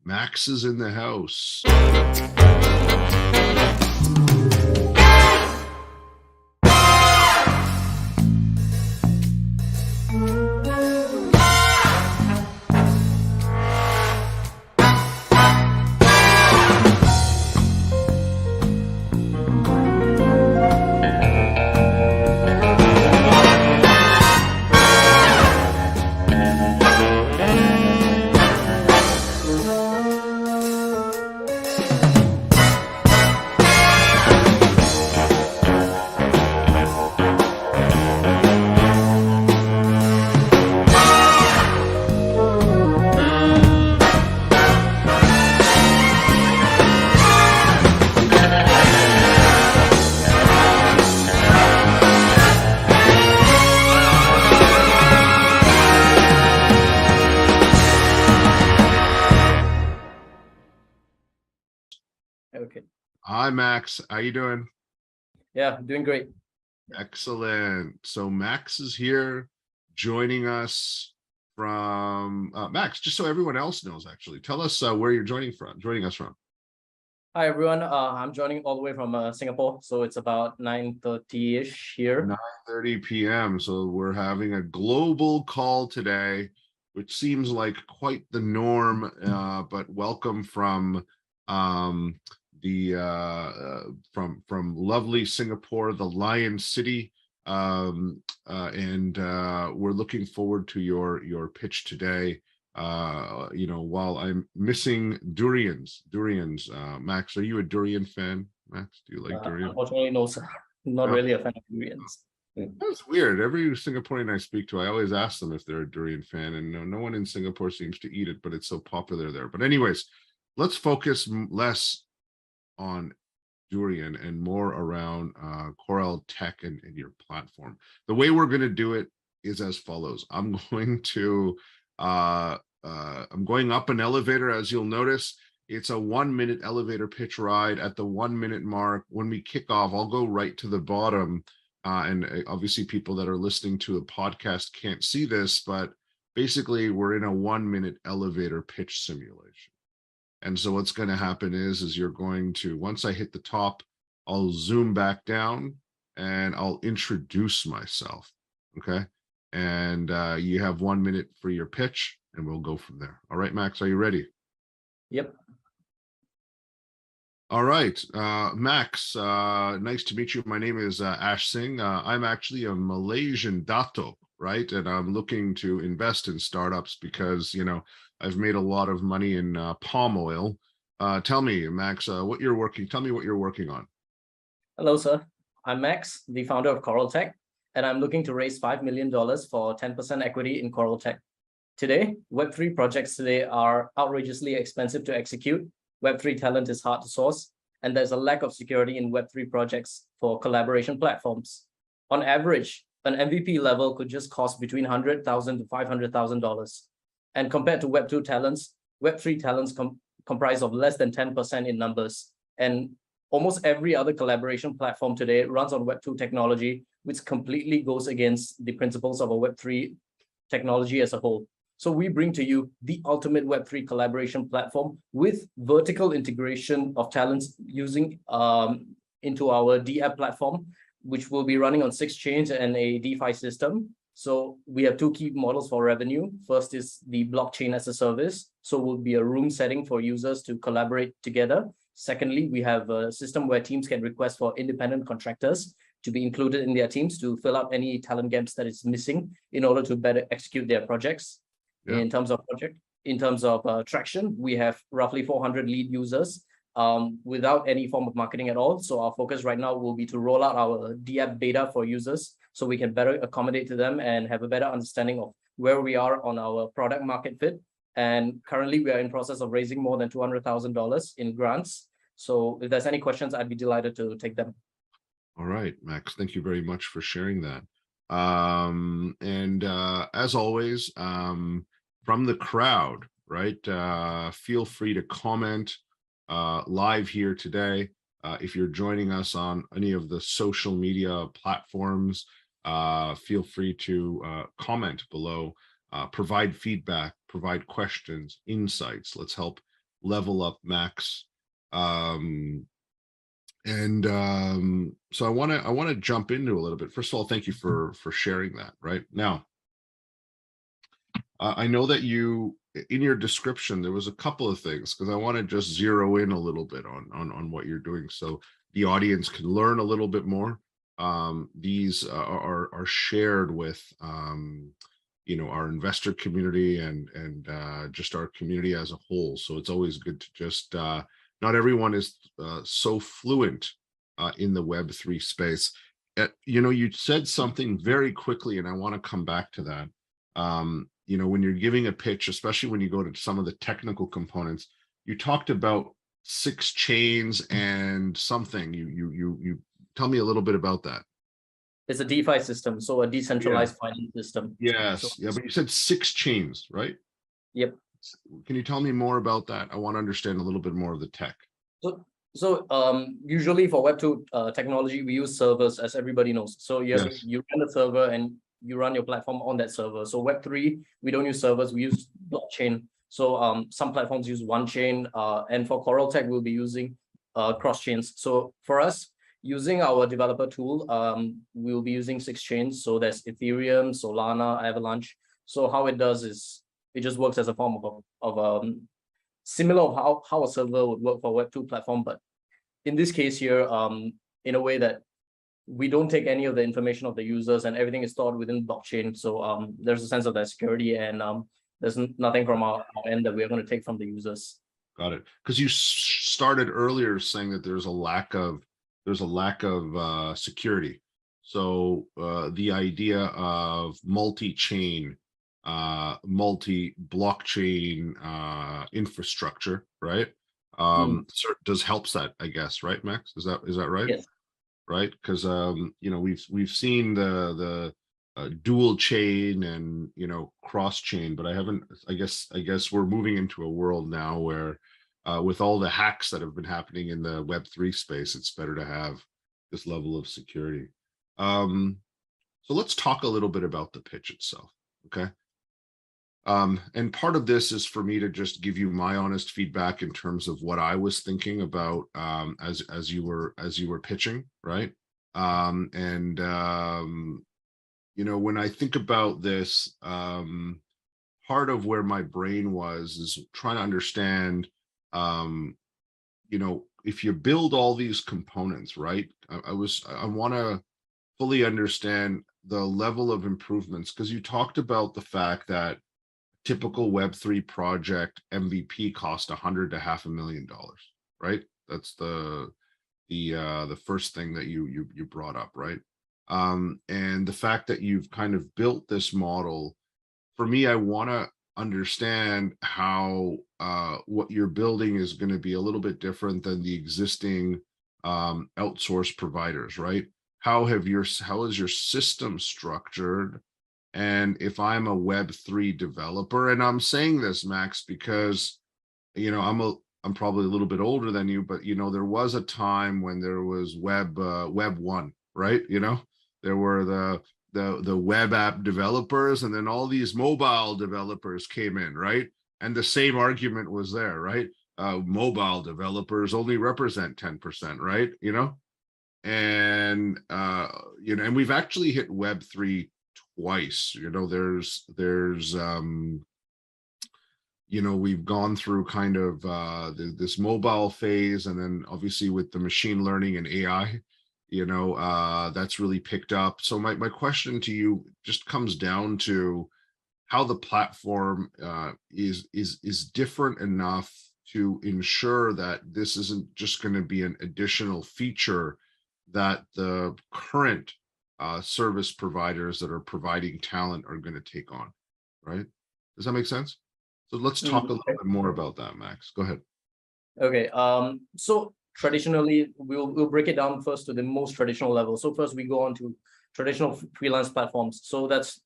Max is in the house. Okay. Hi, Max. How you doing? Yeah, doing great. Excellent. So Max is here joining us from Max, just so everyone else knows, actually, tell us where you're joining us from. Hi, everyone. I'm joining all the way from Singapore. So it's about 9:30-ish here. 9:30 p.m. So we're having a global call today, which seems like quite the norm, but welcome from from lovely Singapore, the Lion City, and we're looking forward to your pitch today. While I'm missing durians, Max, are you a durian fan? Max, do you like durian? Unfortunately, no, sir. Not really a fan of durians. That's weird. Every Singaporean I speak to, I always ask them if they're a durian fan, and no one in Singapore seems to eat it, but it's so popular there. But anyways, let's focus less on durian and more around Corel Tech and your platform. The way we're going to do it is as follows. I'm going up an elevator. As you'll notice, it's a 1-minute elevator pitch ride. At the 1-minute mark, when we kick off, I'll go right to the bottom. And obviously people that are listening to a podcast can't see this, but basically we're in a 1-minute elevator pitch simulation. And so what's going to happen is you're going to, once I hit the top, I'll zoom back down and I'll introduce myself. Okay. And you have 1 minute for your pitch and we'll go from there. All right, Max, are you ready? Yep. All right, Max, nice to meet you. My name is Singh. I'm actually a Malaysian dato, right? And I'm looking to invest in startups because, I've made a lot of money in palm oil. Tell me, Max, tell me what you're working on. Hello, sir. I'm Max, the founder of Corel Tech, and I'm looking to raise $5 million for 10% equity in Corel Tech. Today, Web3 projects today are outrageously expensive to execute. Web3 talent is hard to source, and there's a lack of security in Web3 projects for collaboration platforms. On average, an MVP level could just cost between $100,000 to $500,000. And compared to Web2 talents, Web3 talents comprise of less than 10% in numbers. And almost every other collaboration platform today runs on Web2 technology, which completely goes against the principles of a Web3 technology as a whole. So we bring to you the ultimate Web3 collaboration platform with vertical integration of talents using into our DApp platform, which will be running on 6 chains and a DeFi system. So we have 2 key models for revenue. First is the blockchain as a service. So will be a room setting for users to collaborate together. Secondly, we have a system where teams can request for independent contractors to be included in their teams to fill out any talent gaps that is missing in order to better execute their projects. Yeah. In terms of traction, we have roughly 400 lead users without any form of marketing at all. So our focus right now will be to roll out our DApp beta for users so we can better accommodate to them and have a better understanding of where we are on our product market fit. And currently we are in process of raising more than $200,000 in grants. So if there's any questions, I'd be delighted to take them. All right, Max, thank you very much for sharing that. As always, from the crowd, right? Feel free to comment live here today. If you're joining us on any of the social media platforms, feel free to provide feedback, provide questions, insights. Let's help level up, Max. So I want to jump into a little bit. First of all, thank you for sharing that. Right now, I know that you, in your description, there was a couple of things, because I want to just zero in a little bit on what you're doing, so the audience can learn a little bit more. These are shared with our investor community and just our community as a whole. So it's always good to just not everyone is so fluent in the Web3 space. You said something very quickly, and I want to come back to that. When you're giving a pitch, especially when you go to some of the technical components, you talked about 6 chains and something. You tell me a little bit about that. It's a DeFi system, so a Yeah. decentralized finance system. Yes. So, Yeah, but you said 6 chains, right? yep. Can you tell me more about that? I want to understand a little bit more of the tech. So usually for Web2 technology, we use servers, as everybody knows. So you run the server and you run your platform on that server. So Web3, we don't use servers, we use blockchain. So some platforms use one chain, and for Coral Tech, we'll be using cross chains. So for us, using our developer tool, we'll be using 6 chains. So there's Ethereum, Solana, Avalanche. So how it does is it just works as a form of similar of how a server would work for a Web2 platform, but in this case here, in a way that we don't take any of the information of the users and everything is stored within blockchain. So there's a sense of that security, and there's nothing from our end that we're going to take from the users. Got it. Because you started earlier saying that there's a lack of security. So the idea of multi-chain, multi-blockchain infrastructure, right? Does helps that, I guess, right, Max? Is that right? Yes. Right, because we've seen the dual chain and cross chain, but I haven't. I guess we're moving into a world now where with all the hacks that have been happening in the Web3 space, it's better to have this level of security. So let's talk a little bit about the pitch itself, okay? And part of this is for me to just give you my honest feedback in terms of what I was thinking about as you were pitching, right? When I think about this, part of where my brain was is trying to understand, if you build all these components, right? I want to fully understand the level of improvements, because you talked about the fact that typical Web3 project MVP cost $100,000 to $500,000, right? That's the first thing that you brought up, right? And the fact that you've kind of built this model, for me, I want to understand how what you're building is going to be a little bit different than the existing outsourced providers, right? How is your system structured? And if I'm a Web3 developer, and I'm saying this, Max, because I'm probably a little bit older than you, but there was a time when there was Web 1, right? There were the web app developers, and then all these mobile developers came in, right? And the same argument was there, right? Mobile developers only represent 10%, right? And and we've actually hit Web3 twice. We've gone through kind of this mobile phase, and then obviously with the machine learning and AI, that's really picked up. So my question to you just comes down to how the platform is different enough to ensure that this isn't just going to be an additional feature that the current service providers that are providing talent are going to take on, right? Does that make sense? So let's talk a little bit more about that, Max. Go ahead. Okay. So traditionally, we'll break it down first to the most traditional level. So first we go on to traditional freelance platforms. So that's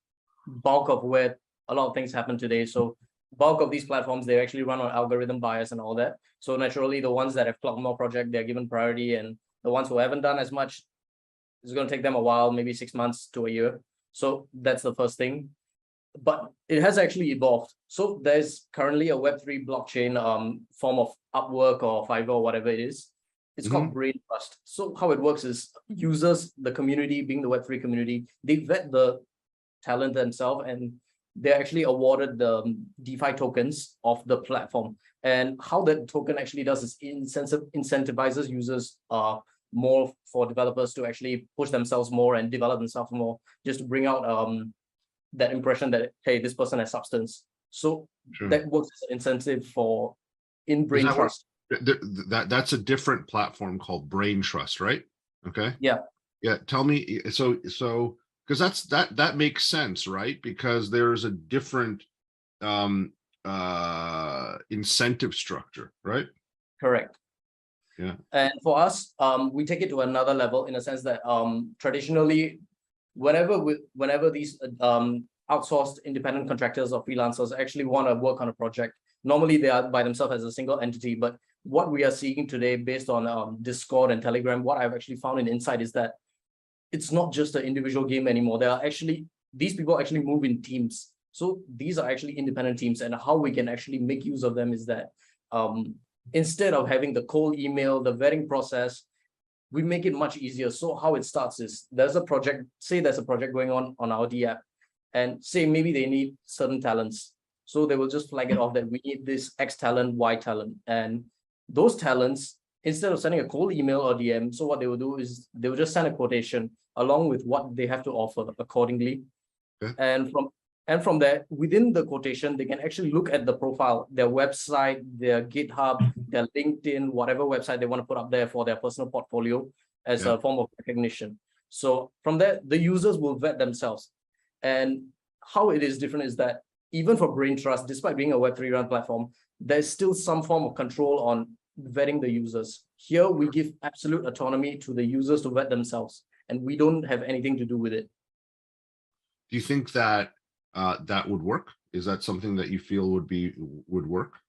bulk of where a lot of things happen today. So bulk of these platforms, they actually run on algorithm bias and all that. So naturally, the ones that have clocked more project, they're given priority, and the ones who haven't done as much, it's going to take them a while, maybe 6 months to a year. So that's the first thing. but it has actually evolved. So there's currently a Web3 blockchain form of Upwork or Fiverr or whatever it is. It's called Brain Trust. So how it works is users, the community, being the Web3 community, they vet the talent themselves and they're actually awarded the DeFi tokens of the platform. And how that token actually does is incentivizes users more for developers to actually push themselves more and develop themselves more, just to bring out that impression that, hey, this person has substance. So that works as an incentive for in-brain trust. That's a different platform called Brain Trust, right? Okay. Yeah. Yeah. Tell me, so because that makes sense, right? Because there's a different incentive structure, right? Correct. Yeah. And for us, we take it to another level in a sense that traditionally, whenever these outsourced independent contractors or freelancers actually want to work on a project, normally they are by themselves as a single entity. But what we are seeing today, based on Discord and Telegram, what I've actually found in Insight is that it's not just an individual game anymore. There are actually, these people actually move in teams. So these are actually independent teams, and how we can actually make use of them is that instead of having the cold email, the vetting process, we make it much easier. So how it starts is there's a project, say there's a project going on our D app, and say maybe they need certain talents. So they will just flag it off that we need this X talent, Y talent. And those talents, instead of sending a cold email or DM, so what they will do is they will just send a quotation along with what they have to offer accordingly. Okay. And from there, within the quotation, they can actually look at the profile, their website, their GitHub, their LinkedIn, whatever website they want to put up there for their personal portfolio as a form of recognition. So from there, the users will vet themselves. And how it is different is that even for Brain Trust, despite being a Web3 run platform, there's still some form of control on vetting the users. Here, we give absolute autonomy to the users to vet themselves, and we don't have anything to do with it. Do you think that that would work? Is that something that you feel would work?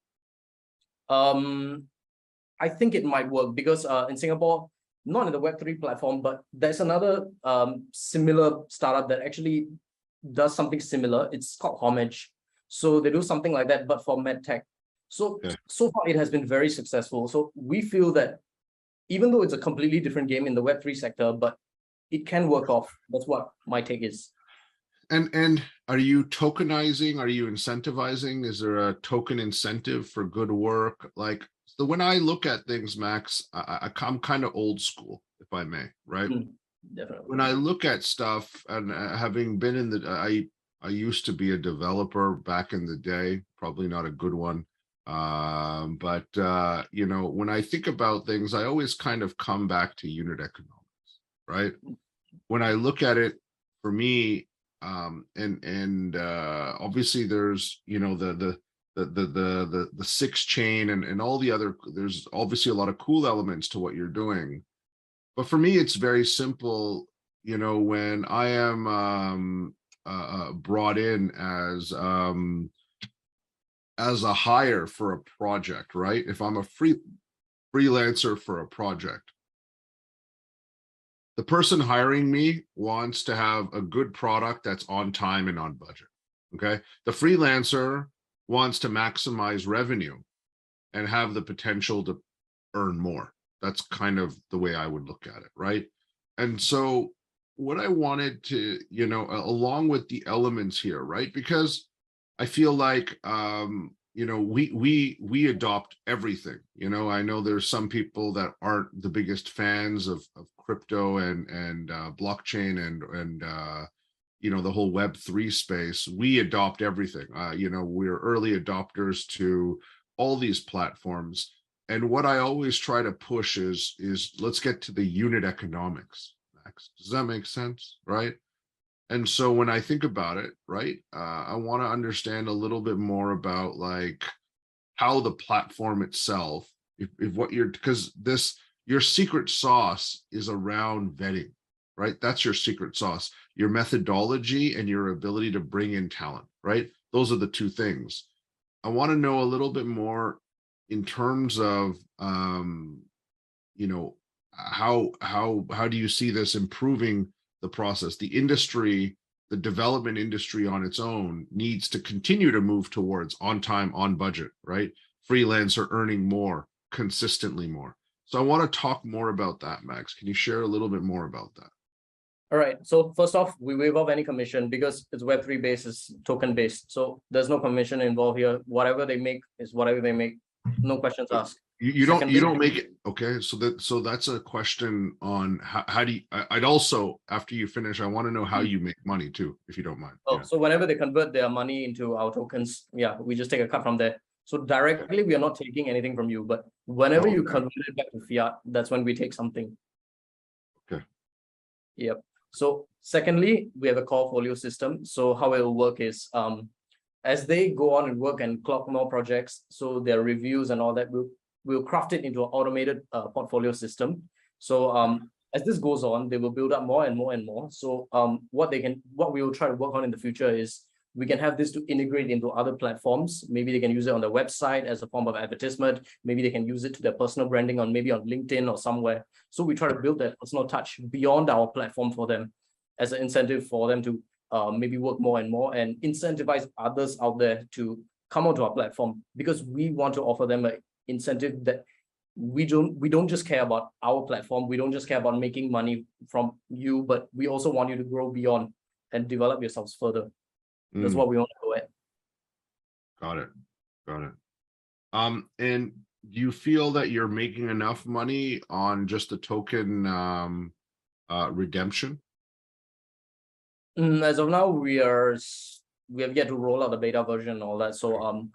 I think it might work because in Singapore, not in the Web3 platform, but there's another similar startup that actually does something similar. It's called Homage. So they do something like that, but for medtech. So far it has been very successful. So we feel that even though it's a completely different game in the Web3 sector, but it can work off. That's what my take is. And are you tokenizing? Are you incentivizing? Is there a token incentive for good work? Like, so when I look at things, Max, I'm kind of old school, if I may, right? Definitely. When I look at stuff, and having been in the, I used to be a developer back in the day, probably not a good one. But you know, when I think about things, I always kind of come back to unit economics, right? When I look at it, for me, obviously there's, you know, the 6-chain and all the other, there's obviously a lot of cool elements to what you're doing. But for me, it's very simple. You know, when I am brought in as a hire for a project, right? If I'm a freelancer for a project, the person hiring me wants to have a good product that's on time and on budget. Okay. The freelancer wants to maximize revenue and have the potential to earn more. That's kind of the way I would look at it, right? And so what I wanted to, you know, along with the elements here, right? Because I feel like you know, we adopt everything. You know, I know there's some people that aren't the biggest fans of crypto and blockchain and you know, the whole Web3 space. We adopt everything. You know, we're early adopters to all these platforms. And what I always try to push is let's get to the unit economics, Max. Does that make sense? Right. And so when I think about it, right, I want to understand a little bit more about like how the platform itself, if what you're, because your secret sauce is around vetting, right? That's your secret sauce, your methodology and your ability to bring in talent, right? Those are the two things. I want to know a little bit more in terms of, you know, how do you see this improving the process? The industry the development industry on its own needs to continue to move towards on time, on budget, right? Freelancer earning more, consistently more. So I want to talk more about that, Max. Can you share a little bit more about that? All right. So first off, we waive off any commission because it's Web3 based, it's token based. So there's no commission involved here. Whatever they make is whatever they make. No questions asked. You don't make it. Okay. So that's a question on how do you, I'd also, after you finish, I want to know how you make money too, if you don't mind. Oh, yeah. So whenever they convert their money into our tokens, yeah, we just take a cut from there. So directly, we are not taking anything from you, but whenever you convert it back to fiat, that's when we take something. Okay. Yep. So secondly, we have a core folio system. So how it will work is as they go on and work and clock more projects, so their reviews and all that, we'll craft it into an automated portfolio system. So as this goes on, they will build up more and more and more. So what we will try to work on in the future is we can have this to integrate into other platforms. Maybe they can use it on their website as a form of advertisement. Maybe they can use it to their personal branding on maybe on LinkedIn or somewhere. So we try to build that personal touch beyond our platform for them as an incentive for them to maybe work more and more and incentivize others out there to come onto our platform, because we want to offer them an incentive that we don't just care about our platform. We don't just care about making money from you, but we also want you to grow beyond and develop yourselves further. That's what we want to go at. Got it. And do you feel that you're making enough money on just the token redemption? As of now, we have yet to roll out the beta version and all that. So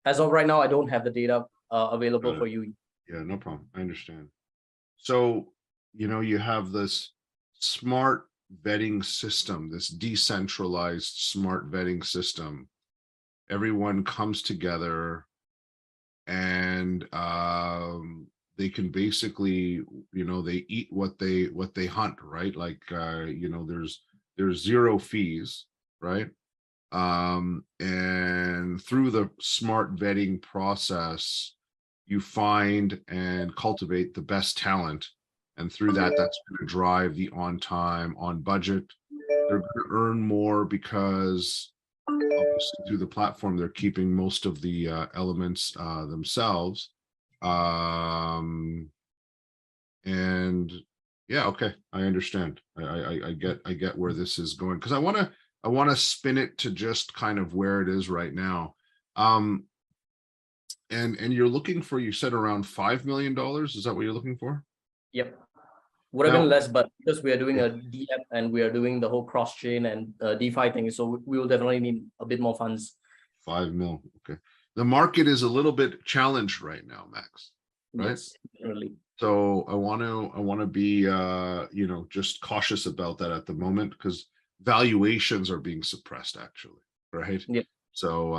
as of right now, I don't have the data available for you. Yeah, no problem. I understand. So, you have this smart vetting system, this decentralized smart vetting system. Everyone comes together and they can basically, they eat what they hunt, right? Like there's zero fees, right? And through the smart vetting process, you find and cultivate the best talent. And through that, that's going to drive the on time, on budget. They're going to earn more because obviously through the platform, they're keeping most of the elements themselves. And yeah, okay, I understand. I get where this is going, because I want to spin it to just kind of where it is right now. And you're looking for, you said around $5 million. Is that what you're looking for? Yep. Would have been less, but because we are doing a DApp and we are doing the whole cross chain and DeFi thing, so we will definitely need a bit more funds. 5 mil. Okay. The market is a little bit challenged right now, Max. Right. Yes, definitely. So I want to be just cautious about that at the moment, because valuations are being suppressed actually, right? Yeah. So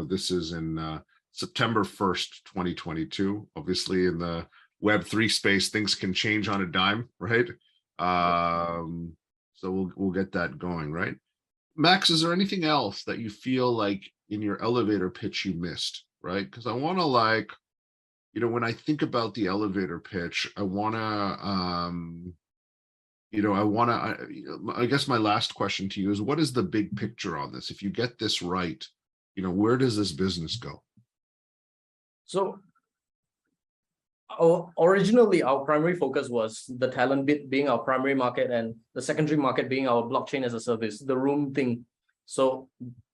this is in September 1st, 2022. Obviously in the Web3 space, things can change on a dime, right? So we'll get that going, right? Max, is there anything else that you feel like in your elevator pitch you missed, right? Because I want to when I think about the elevator pitch, I guess my last question to you is, what is the big picture on this? If you get this right, where does this business go? So originally, our primary focus was the talent bit being our primary market and the secondary market being our blockchain as a service, the room thing. So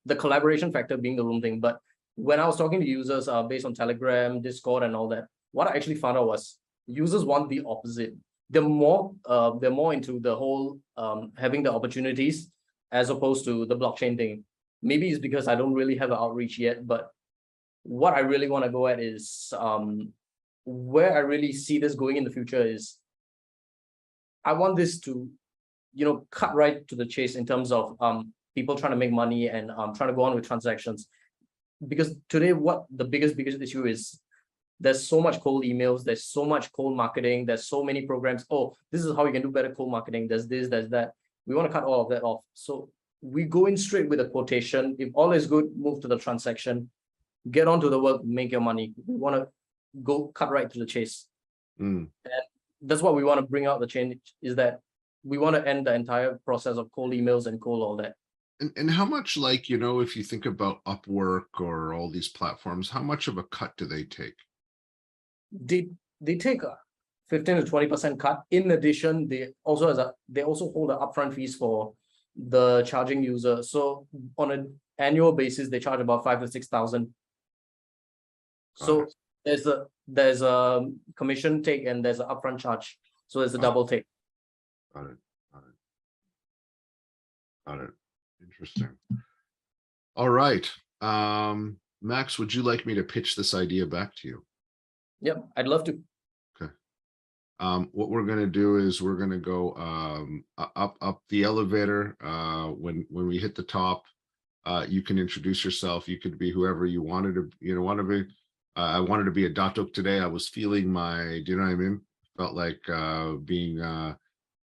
the collaboration factor being the room thing. But when I was talking to users based on Telegram, Discord, and all that, what I actually found out was users want the opposite. They're more into the whole having the opportunities as opposed to the blockchain thing. Maybe it's because I don't really have an outreach yet, but what I really want to go at is where I really see this going in the future is I want this to, cut right to the chase in terms of people trying to make money and trying to go on with transactions. Because today, what the biggest issue is, there's so much cold emails, there's so much cold marketing, there's so many programs. Oh, this is how you can do better cold marketing. There's this, there's that. We want to cut all of that off. So we go in straight with a quotation. If all is good, move to the transaction, get on to the work, make your money. We want to go cut right to the chase. And that's what we want to bring out the change, is that we want to end the entire process of cold emails and cold all that. And how much, like, if you think about Upwork or all these platforms, how much of a cut do they take? They take a 15 to 20% cut. In addition, they also hold the upfront fees for the charging user. So on an annual basis, they charge about 5,000 to 6,000. So there's a commission take and there's an upfront charge. So there's a double take. Got it. Got it. Interesting. All right. Max, would you like me to pitch this idea back to you? Yep, I'd love to. Okay. What we're going to do is we're going to go up the elevator. When we hit the top, you can introduce yourself. You could be whoever you wanted to, be. I wanted to be a Datuk today. I was feeling do you know what I mean? Felt like being a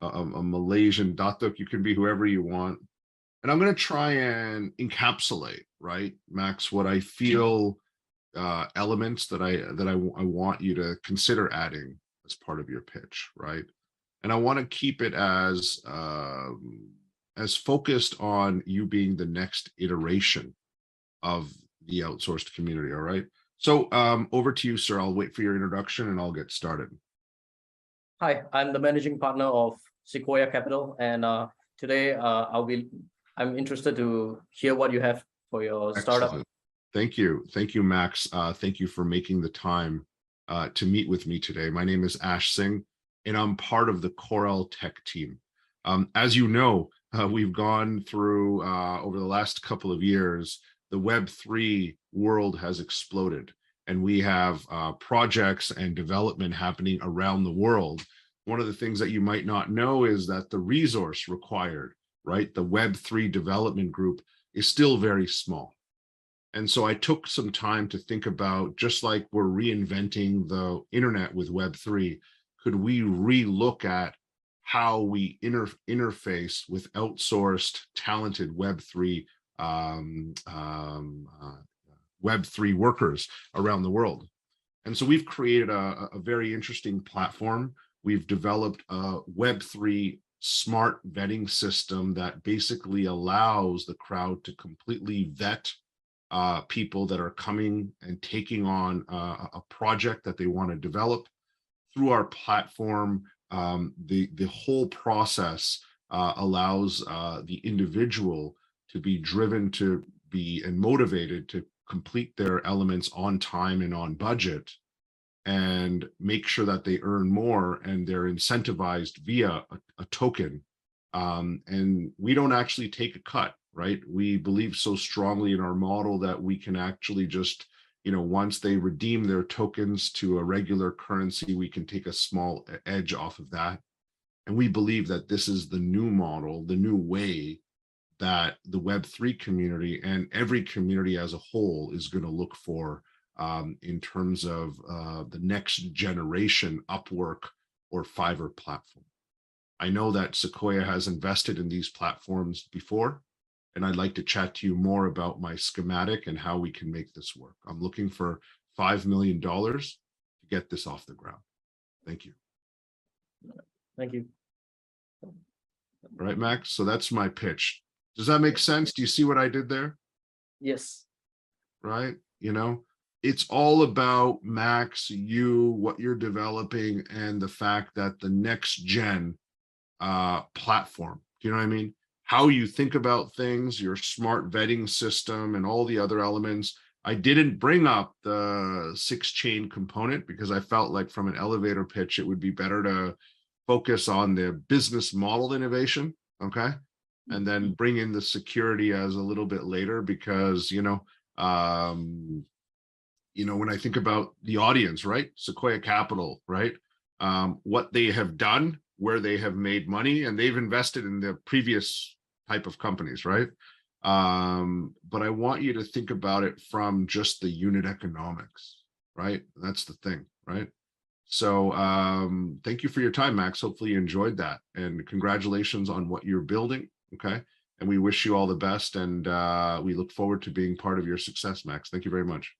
Malaysian Datuk. You can be whoever you want. And I'm going to try and encapsulate, right, Max, what I feel elements that I want you to consider adding as part of your pitch, right? And I want to keep it as focused on you being the next iteration of the outsourced community. All right. So over to you, sir. I'll wait for your introduction and I'll get started. Hi, I'm the managing partner of Sequoia Capital, and today I'm interested to hear what you have for your startup. Excellent. Thank you, Max. Thank you for making the time to meet with me today. My name is Singh, and I'm part of the Corel Tech team. As you know, we've gone through over the last couple of years, the Web3 world has exploded, and we have projects and development happening around the world. One of the things that you might not know is that the resource required, right, the Web3 development group is still very small. And so I took some time to think about, just like we're reinventing the internet with Web3, could we re-look at how we interface with outsourced, talented Web3 workers around the world? And so we've created a very interesting platform. We've developed a Web3 smart vetting system that basically allows the crowd to completely vet people that are coming and taking on a project that they want to develop. Through our platform, the whole process allows the individual to be driven to be and motivated to complete their elements on time and on budget, and make sure that they earn more, and they're incentivized via a token. And we don't actually take a cut, right? We believe so strongly in our model that we can actually just, once they redeem their tokens to a regular currency, we can take a small edge off of that. And we believe that this is the new model, the new way that the Web3 community and every community as a whole is going to look for in terms of the next generation Upwork or Fiverr platform. I know that Sequoia has invested in these platforms before, and I'd like to chat to you more about my schematic and how we can make this work. I'm looking for $5 million to get this off the ground. Thank you. Thank you. All right, Max. So that's my pitch. Does that make sense? Do you see what I did there? Yes. Right. It's all about, Max, what you're developing, and the fact that the next gen platform, do you know what I mean? How you think about things, your smart vetting system, and all the other elements. I didn't bring up the 6-chain component because I felt like from an elevator pitch, it would be better to focus on the business model innovation, okay? And then bring in the security as a little bit later, because, when I think about the audience, right? Sequoia Capital, right? What they have done, where they have made money, and they've invested in the previous type of companies, right? But I want you to think about it from just the unit economics, right? That's the thing, right? So thank you for your time, Max. Hopefully you enjoyed that, and congratulations on what you're building, okay? And we wish you all the best, and we look forward to being part of your success, Max. Thank you very much.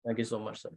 Thank you so much, sir.